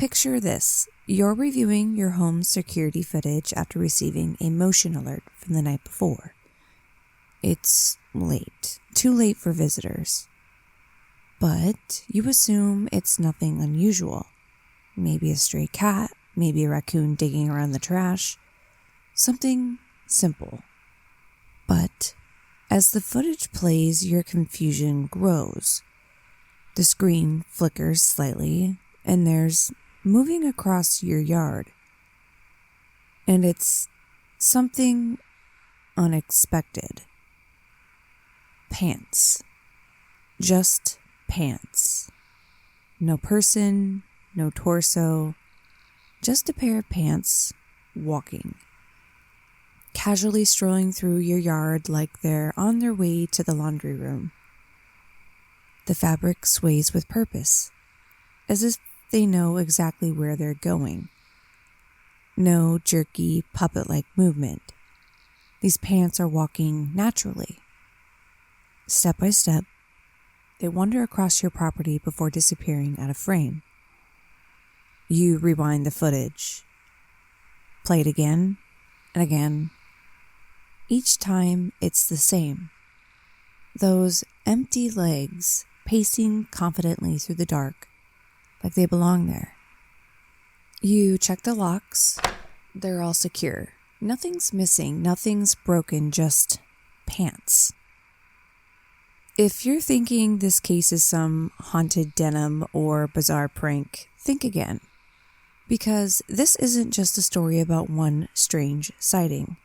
picture this. You're reviewing your home's security footage after receiving a motion alert from the night before. It's late. Too late for visitors. But you assume it's nothing unusual. Maybe a stray cat, maybe a raccoon digging around the trash. Something simple. But as the footage plays, your confusion grows. The screen flickers slightly, and there's moving across your yard. And it's something unexpected. Pants. Just pants. No person, no torso, just a pair of pants walking. Casually strolling through your yard like they're on their way to the laundry room. The fabric sways with purpose, as if they know exactly where they're going. No jerky, puppet-like movement. These pants are walking naturally. Step by step, they wander across your property before disappearing out of frame. You rewind the footage. Play it again and again. Each time, it's the same. Those empty legs pacing confidently through the dark, like they belong there. You check the locks. They're all secure. Nothing's missing, nothing's broken, just pants. If you're thinking this case is some haunted denim or bizarre prank, think again. Because this isn't just a story about one strange sighting.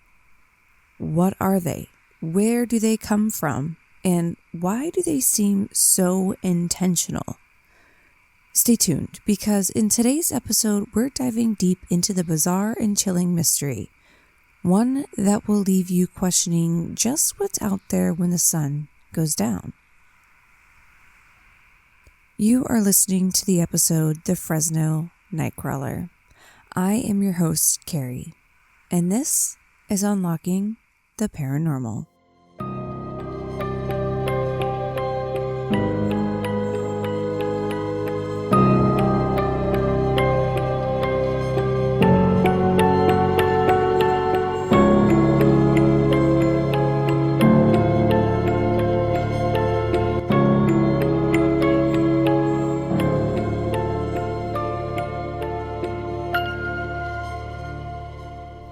What are they? Where do they come from? And why do they seem so intentional? Stay tuned, because in today's episode, we're diving deep into the bizarre and chilling mystery. One that will leave you questioning just what's out there when the sun goes down. You are listening to the episode, The Fresno Nightcrawler. I am your host, Carrie, and this is Unlocking the Paranormal.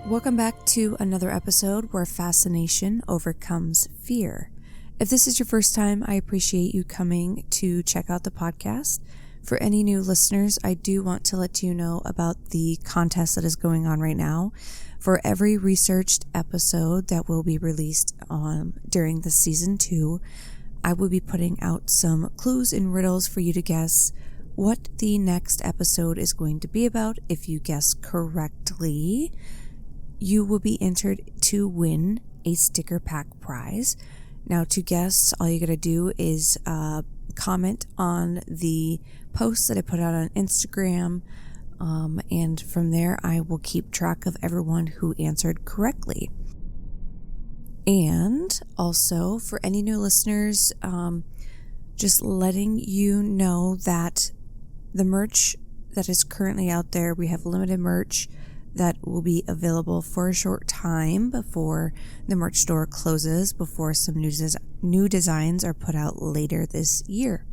Welcome back to another episode where fascination overcomes fear. If this is your first time, I appreciate you coming to check out the podcast. For any new listeners, I do want to let you know about the contest that is going on right now. For every researched episode that will be released during the season 2, I will be putting out some clues and riddles for you to guess what the next episode is going to be about. If you guess correctly, you will be entered to win a sticker pack prize. Now, to guess, all you gotta do is comment on the post that I put out on Instagram, and from there I will keep track of everyone who answered correctly. And also, for any new listeners, just letting you know that the merch that is currently out there, we have limited merch that will be available for a short time before the merch store closes, before some new designs are put out later this year.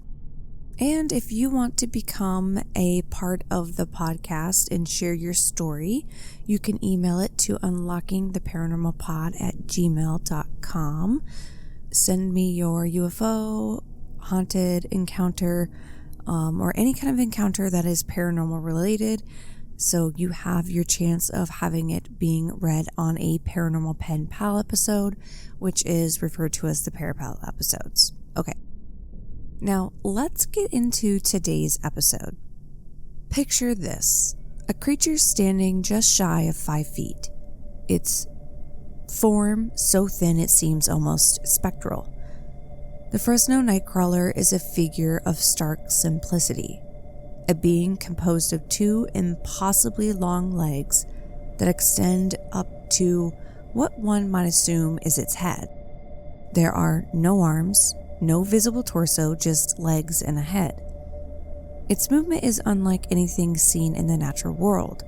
And if you want to become a part of the podcast and share your story, you can email it to unlockingtheparanormalpod@gmail.com. Send me your UFO, haunted encounter, or any kind of encounter that is paranormal related. So you have your chance of having it being read on a Paranormal Pen Pal episode, which is referred to as the Parapal episodes. Okay. Now, let's get into today's episode. Picture this. A creature standing just shy of 5 feet. Its form so thin it seems almost spectral. The Fresno Nightcrawler is a figure of stark simplicity. A being composed of 2 impossibly long legs that extend up to what one might assume is its head. There are no arms, no visible torso, just legs and a head. Its movement is unlike anything seen in the natural world.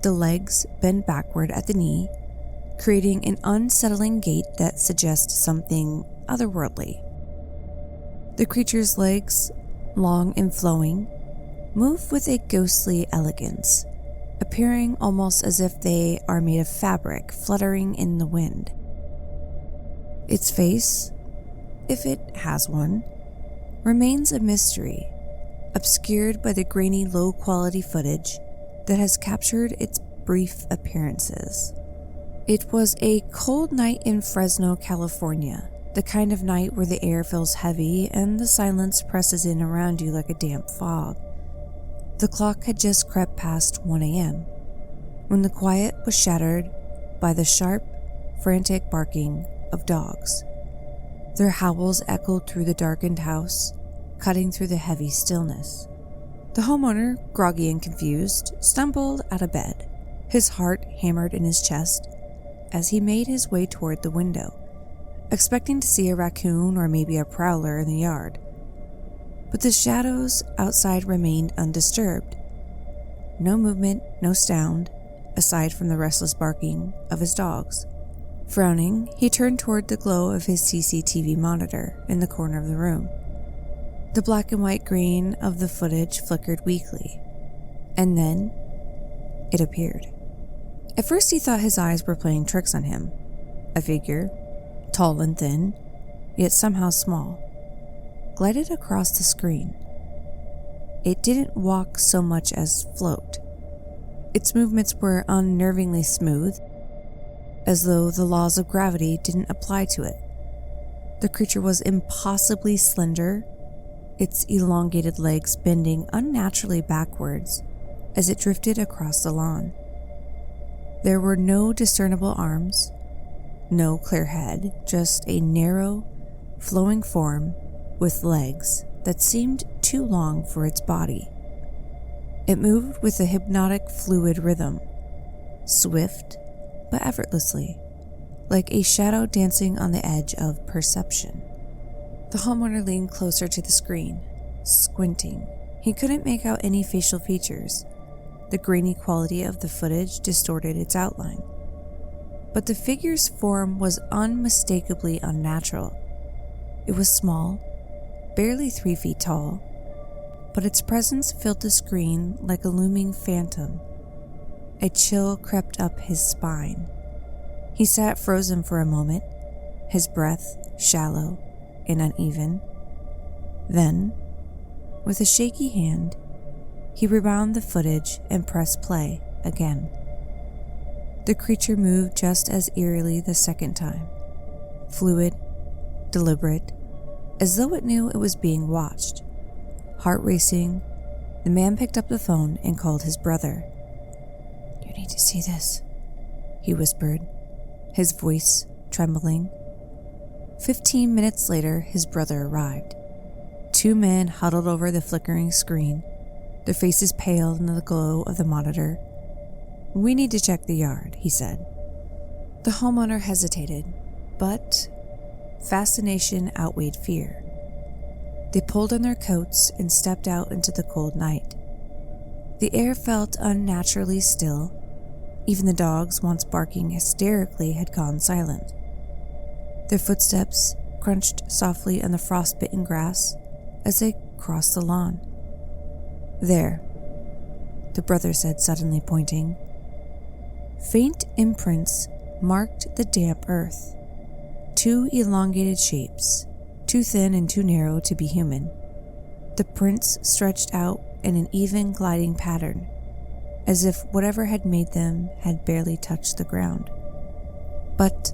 The legs bend backward at the knee, creating an unsettling gait that suggests something otherworldly. The creature's legs, long and flowing, move with a ghostly elegance, appearing almost as if they are made of fabric fluttering in the wind. Its face, if it has one, remains a mystery, obscured by the grainy low-quality footage that has captured its brief appearances. It was a cold night in Fresno, California, the kind of night where the air feels heavy and the silence presses in around you like a damp fog. The clock had just crept past 1 a.m. when the quiet was shattered by the sharp, frantic barking of dogs. Their howls echoed through the darkened house, cutting through the heavy stillness. The homeowner, groggy and confused, stumbled out of bed, his heart hammered in his chest as he made his way toward the window, expecting to see a raccoon or maybe a prowler in the yard. But the shadows outside remained undisturbed. No movement, no sound, aside from the restless barking of his dogs. Frowning, he turned toward the glow of his CCTV monitor in the corner of the room. The black and white grain of the footage flickered weakly, and then it appeared. At first he thought his eyes were playing tricks on him. A figure, tall and thin, yet somehow small, glided across the screen. It didn't walk so much as float. Its movements were unnervingly smooth, as though the laws of gravity didn't apply to it. The creature was impossibly slender, its elongated legs bending unnaturally backwards as it drifted across the lawn. There were no discernible arms, no clear head, just a narrow, flowing form with legs that seemed too long for its body. It moved with a hypnotic fluid rhythm, swift but effortlessly, like a shadow dancing on the edge of perception. The homeowner leaned closer to the screen, squinting. He couldn't make out any facial features. The grainy quality of the footage distorted its outline. But the figure's form was unmistakably unnatural. It was small, barely 3 feet tall, but its presence filled the screen like a looming phantom. A chill crept up his spine. He sat frozen for a moment, his breath shallow and uneven. Then, with a shaky hand, he rewound the footage and pressed play again. The creature moved just as eerily the second time, fluid, deliberate, as though it knew it was being watched. Heart racing, the man picked up the phone and called his brother. "You need to see this," he whispered, his voice trembling. 15 minutes later, his brother arrived. 2 men huddled over the flickering screen, their faces pale in the glow of the monitor. "We need to check the yard," he said. The homeowner hesitated, but fascination outweighed fear. They pulled on their coats and stepped out into the cold night. The air felt unnaturally still. Even the dogs, once barking hysterically, had gone silent. Their footsteps crunched softly on the frostbitten grass as they crossed the lawn. "There," the brother said, suddenly pointing. Faint imprints marked the damp earth. 2 elongated shapes, too thin and too narrow to be human. The prints stretched out in an even gliding pattern, as if whatever had made them had barely touched the ground. But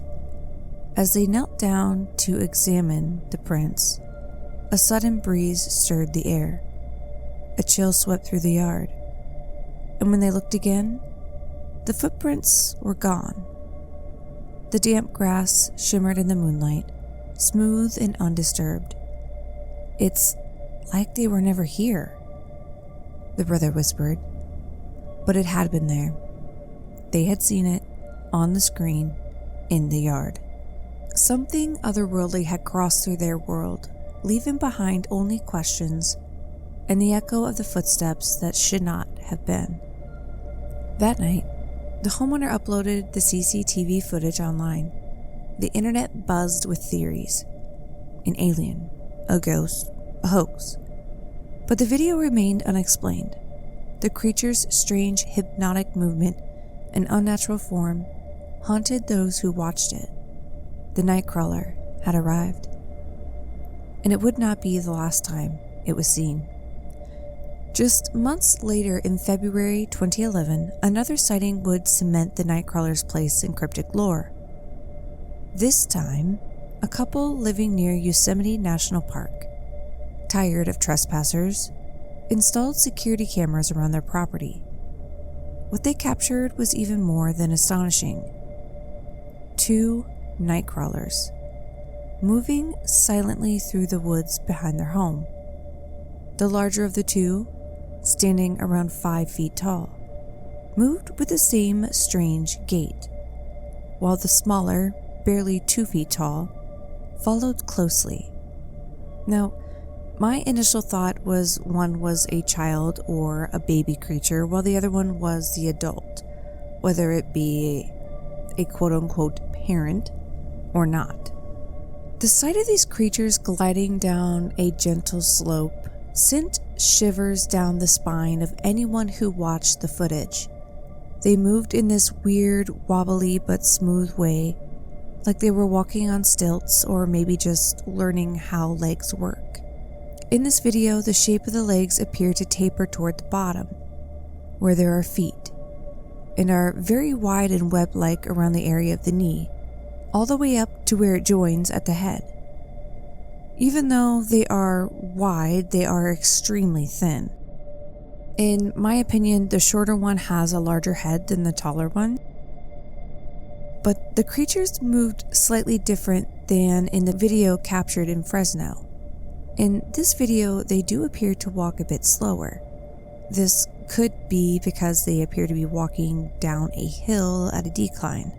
as they knelt down to examine the prints, a sudden breeze stirred the air. A chill swept through the yard, and when they looked again, the footprints were gone. The damp grass shimmered in the moonlight, smooth and undisturbed. "It's like they were never here," the brother whispered. But it had been there. They had seen it on the screen in the yard. Something otherworldly had crossed through their world, leaving behind only questions and the echo of the footsteps that should not have been. That night, the homeowner uploaded the CCTV footage online. The internet buzzed with theories. An alien, a ghost, a hoax. But the video remained unexplained. The creature's strange hypnotic movement and unnatural form haunted those who watched it. The Nightcrawler had arrived. And it would not be the last time it was seen. Just months later, in February 2011, another sighting would cement the Nightcrawler's place in cryptic lore. This time, a couple living near Yosemite National Park, tired of trespassers, installed security cameras around their property. What they captured was even more than astonishing. 2 Nightcrawlers, moving silently through the woods behind their home. The larger of the two, standing around 5 feet tall, moved with the same strange gait, while the smaller, barely 2 feet tall, followed closely. Now, my initial thought was one was a child or a baby creature, while the other one was the adult, whether it be a quote-unquote parent or not. The sight of these creatures gliding down a gentle slope sent shivers down the spine of anyone who watched the footage. They moved in this weird, wobbly but smooth way, like they were walking on stilts or maybe just learning how legs work. In this video, the shape of the legs appear to taper toward the bottom, where there are feet, and are very wide and web-like around the area of the knee, all the way up to where it joins at the head. Even though they are wide, they are extremely thin. In my opinion, the shorter one has a larger head than the taller one. But the creatures moved slightly different than in the video captured in Fresno. In this video, they do appear to walk a bit slower. This could be because they appear to be walking down a hill at a decline.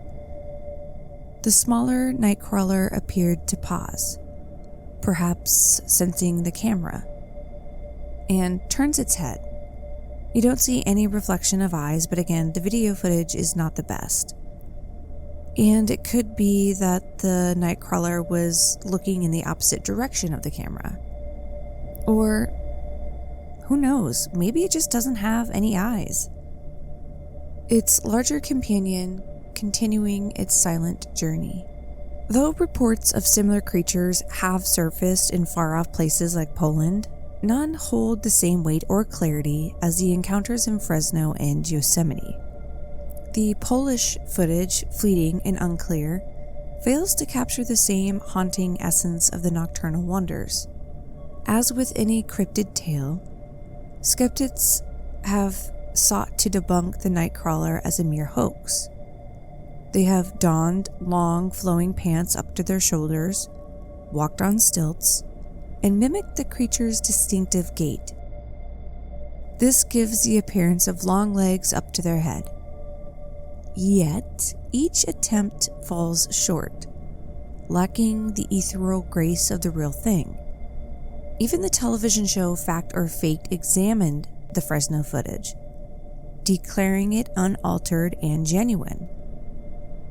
The smaller Nightcrawler appeared to pause, perhaps sensing the camera, and turns its head. You don't see any reflection of eyes, but again, the video footage is not the best. And it could be that the Nightcrawler was looking in the opposite direction of the camera. Or, who knows, maybe it just doesn't have any eyes. Its larger companion continuing its silent journey. Though reports of similar creatures have surfaced in far-off places like Poland, none hold the same weight or clarity as the encounters in Fresno and Yosemite. The Polish footage, fleeting and unclear, fails to capture the same haunting essence of the nocturnal wonders. As with any cryptid tale, skeptics have sought to debunk the Nightcrawler as a mere hoax. They have donned long, flowing pants up to their shoulders, walked on stilts, and mimicked the creature's distinctive gait. This gives the appearance of long legs up to their head. Yet, each attempt falls short, lacking the ethereal grace of the real thing. Even the television show Fact or Fake examined the Fresno footage, declaring it unaltered and genuine,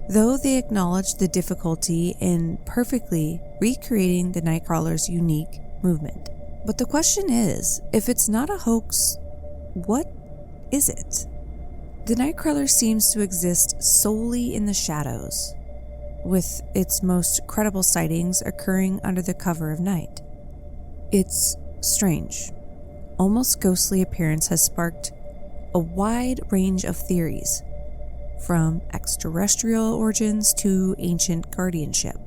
though they acknowledged the difficulty in perfectly recreating the Nightcrawler's unique movement. But the question is, if it's not a hoax, what is it? The Nightcrawler seems to exist solely in the shadows, with its most credible sightings occurring under the cover of night. Its strange, almost ghostly appearance has sparked a wide range of theories, from extraterrestrial origins to ancient guardianship.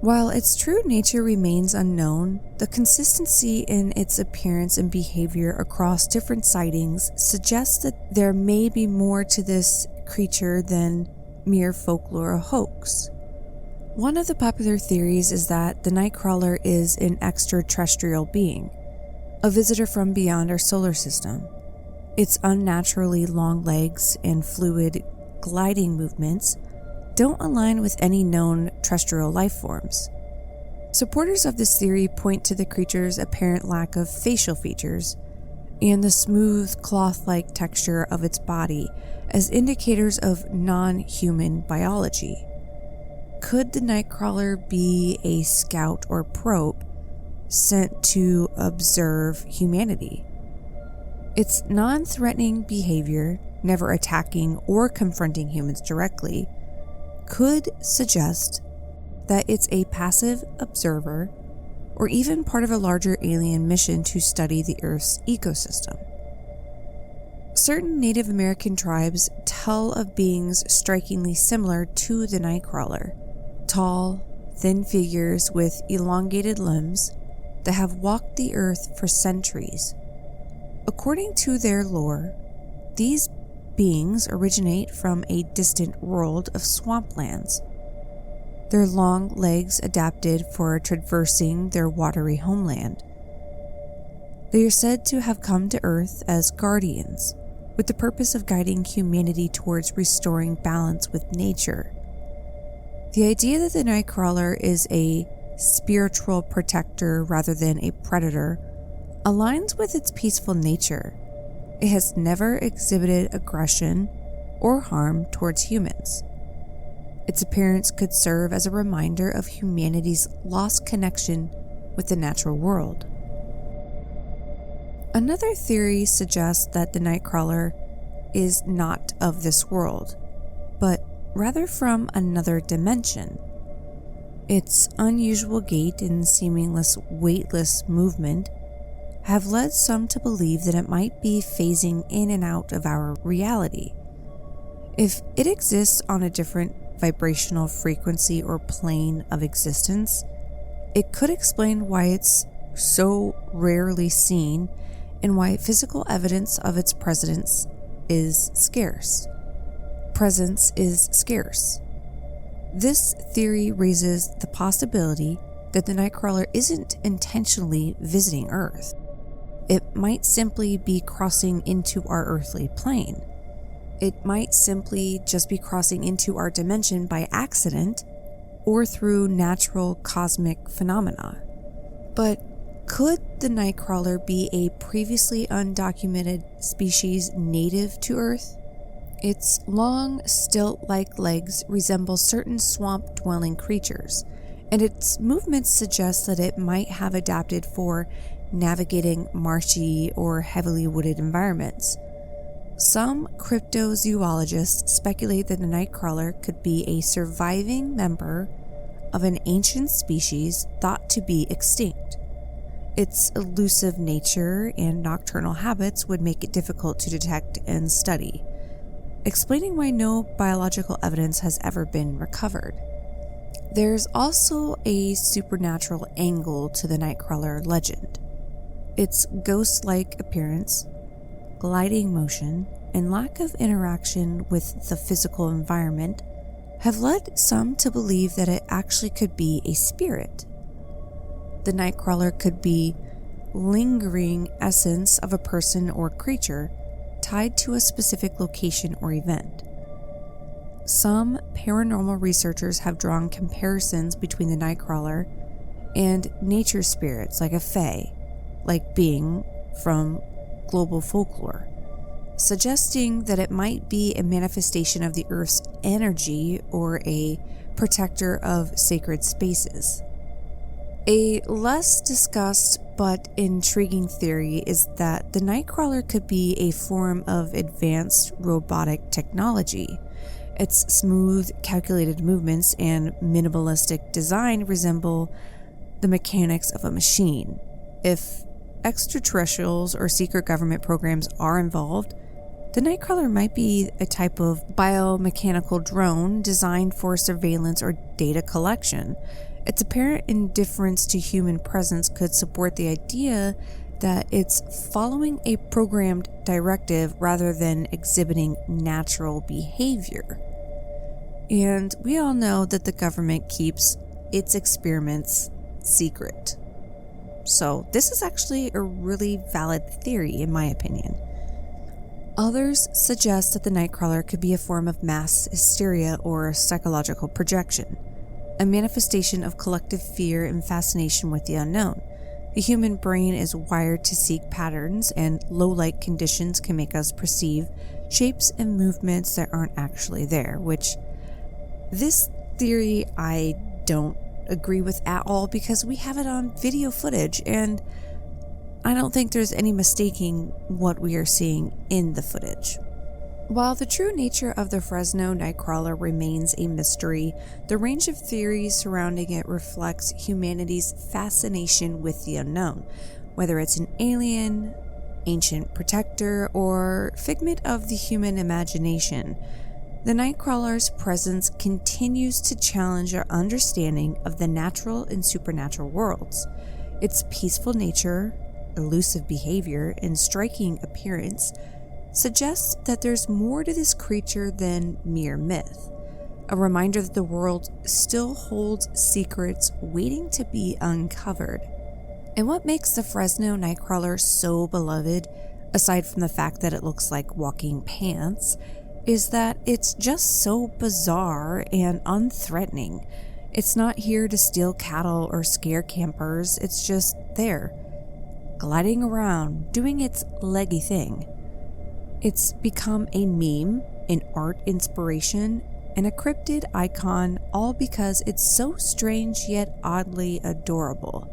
While its true nature remains unknown, the consistency in its appearance and behavior across different sightings suggests that there may be more to this creature than mere folklore or hoax. One of the popular theories is that the Nightcrawler is an extraterrestrial being, a visitor from beyond our solar system. Its unnaturally long legs and fluid gliding movements don't align with any known terrestrial life forms. Supporters of this theory point to the creature's apparent lack of facial features and the smooth, cloth-like texture of its body as indicators of non-human biology. Could the Nightcrawler be a scout or probe sent to observe humanity? Its non-threatening behavior, never attacking or confronting humans directly, could suggest that it's a passive observer or even part of a larger alien mission to study the Earth's ecosystem. Certain Native American tribes tell of beings strikingly similar to the Nightcrawler, tall, thin figures with elongated limbs that have walked the Earth for centuries. According to their lore, these beings originate from a distant world of swamplands. Their long legs adapted for traversing their watery homeland. They are said to have come to Earth as guardians, with the purpose of guiding humanity towards restoring balance with nature. The idea that the Nightcrawler is a spiritual protector rather than a predator aligns with its peaceful nature. It has never exhibited aggression or harm towards humans. Its appearance could serve as a reminder of humanity's lost connection with the natural world. Another theory suggests that the Nightcrawler is not of this world, but rather from another dimension. Its unusual gait and seemingly weightless movement have led some to believe that it might be phasing in and out of our reality. If it exists on a different vibrational frequency or plane of existence, it could explain why it's so rarely seen and why physical evidence of its presence is scarce. This theory raises the possibility that the Nightcrawler isn't intentionally visiting Earth. It might simply be crossing into our earthly plane. It might simply just be crossing into our dimension by accident or through natural cosmic phenomena. But could the Nightcrawler be a previously undocumented species native to Earth? Its long, stilt-like legs resemble certain swamp-dwelling creatures, and its movements suggest that it might have adapted for navigating marshy or heavily wooded environments. Some cryptozoologists speculate that the Nightcrawler could be a surviving member of an ancient species thought to be extinct. Its elusive nature and nocturnal habits would make it difficult to detect and study, explaining why no biological evidence has ever been recovered. There's also a supernatural angle to the Nightcrawler legend. Its ghost-like appearance, gliding motion, and lack of interaction with the physical environment have led some to believe that it actually could be a spirit. The Nightcrawler could be lingering essence of a person or creature tied to a specific location or event. Some paranormal researchers have drawn comparisons between the Nightcrawler and nature spirits like a fae, like being from global folklore, suggesting that it might be a manifestation of the Earth's energy or a protector of sacred spaces. A less discussed but intriguing theory is that the Nightcrawler could be a form of advanced robotic technology. Its smooth, calculated movements and minimalistic design resemble the mechanics of a machine. If extraterrestrials or secret government programs are involved, the Nightcrawler might be a type of biomechanical drone designed for surveillance or data collection. Its apparent indifference to human presence could support the idea that it's following a programmed directive rather than exhibiting natural behavior. And we all know that the government keeps its experiments secret. So this is actually a really valid theory, in my opinion. Others suggest that the Nightcrawler could be a form of mass hysteria or psychological projection. a manifestation of collective fear and fascination with the unknown. The human brain is wired to seek patterns, and low light conditions can make us perceive shapes and movements that aren't actually there, which this theory I don't agree with at all, because we have it on video footage and I don't think there's any mistaking what we are seeing in the footage. While the true nature of the Fresno Nightcrawler remains a mystery, the range of theories surrounding it reflects humanity's fascination with the unknown, whether it's an alien, ancient protector, or figment of the human imagination. The Nightcrawler's presence continues to challenge our understanding of the natural and supernatural worlds. Its peaceful nature, elusive behavior, and striking appearance suggests that there's more to this creature than mere myth, a reminder that the world still holds secrets waiting to be uncovered. And what makes the Fresno Nightcrawler so beloved, aside from the fact that it looks like walking pants, is that it's just so bizarre and unthreatening. It's not here to steal cattle or scare campers, it's just there, gliding around, doing its leggy thing. It's become a meme, an art inspiration, and a cryptid icon, all because it's so strange yet oddly adorable.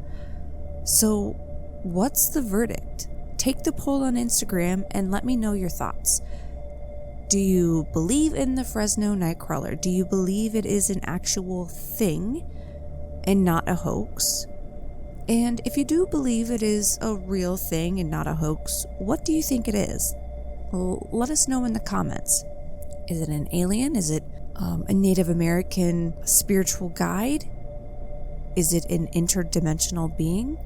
So, what's the verdict? Take the poll on Instagram and let me know your thoughts. Do you believe in the Fresno Nightcrawler? Do you believe it is an actual thing and not a hoax? And if you do believe it is a real thing and not a hoax, what do you think it is? Let us know in the comments. Is it an alien? Is it a Native American spiritual guide? Is it an interdimensional being?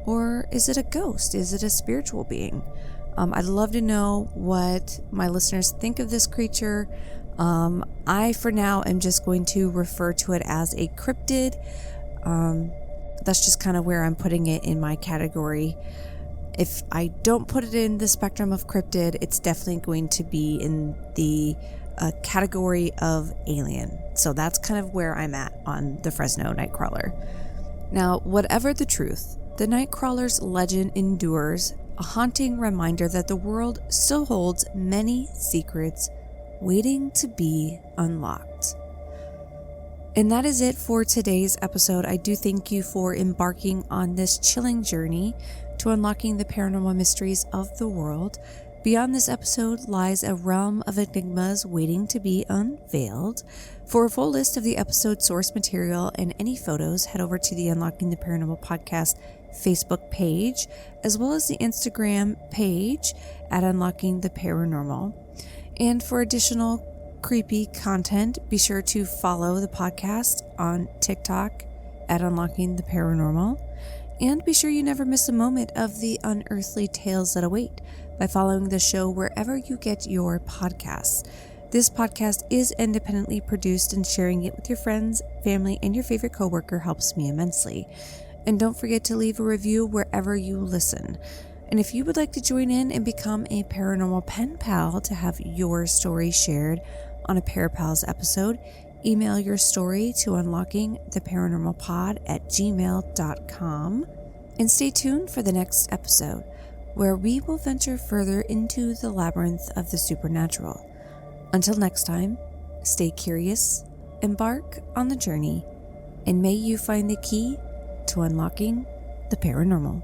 Or is it a ghost? Is it a spiritual being? I'd love to know what my listeners think of this creature. I, for now, am just going to refer to it as a cryptid. That's just kind of where I'm putting it in my category. If I don't put it in the spectrum of cryptid, it's definitely going to be in the category of alien. So that's kind of where I'm at on the Fresno Nightcrawler. Now, whatever the truth, the Nightcrawler's legend endures, a haunting reminder that the world still holds many secrets waiting to be unlocked. And that is it for today's episode. I do thank you for embarking on this chilling journey to unlocking the paranormal mysteries of the world. Beyond this episode lies a realm of enigmas waiting to be unveiled. For a full list of the episode source material and any photos, head over to the Unlocking the Paranormal Podcast Facebook page, as well as the Instagram page at Unlocking the Paranormal. And for additional creepy content, be sure to follow the podcast on TikTok at Unlocking the Paranormal. And be sure you never miss a moment of the unearthly tales that await by following the show wherever you get your podcasts. This podcast is independently produced, and sharing it with your friends, family, and your favorite coworker helps me immensely. And don't forget to leave a review wherever you listen. And if you would like to join in and become a paranormal pen pal to have your story shared on a Parapals episode, email your story to unlockingtheparanormalpod@gmail.com. And stay tuned for the next episode, where we will venture further into the labyrinth of the supernatural. Until next time, stay curious, embark on the journey, and may you find the key to unlocking the paranormal.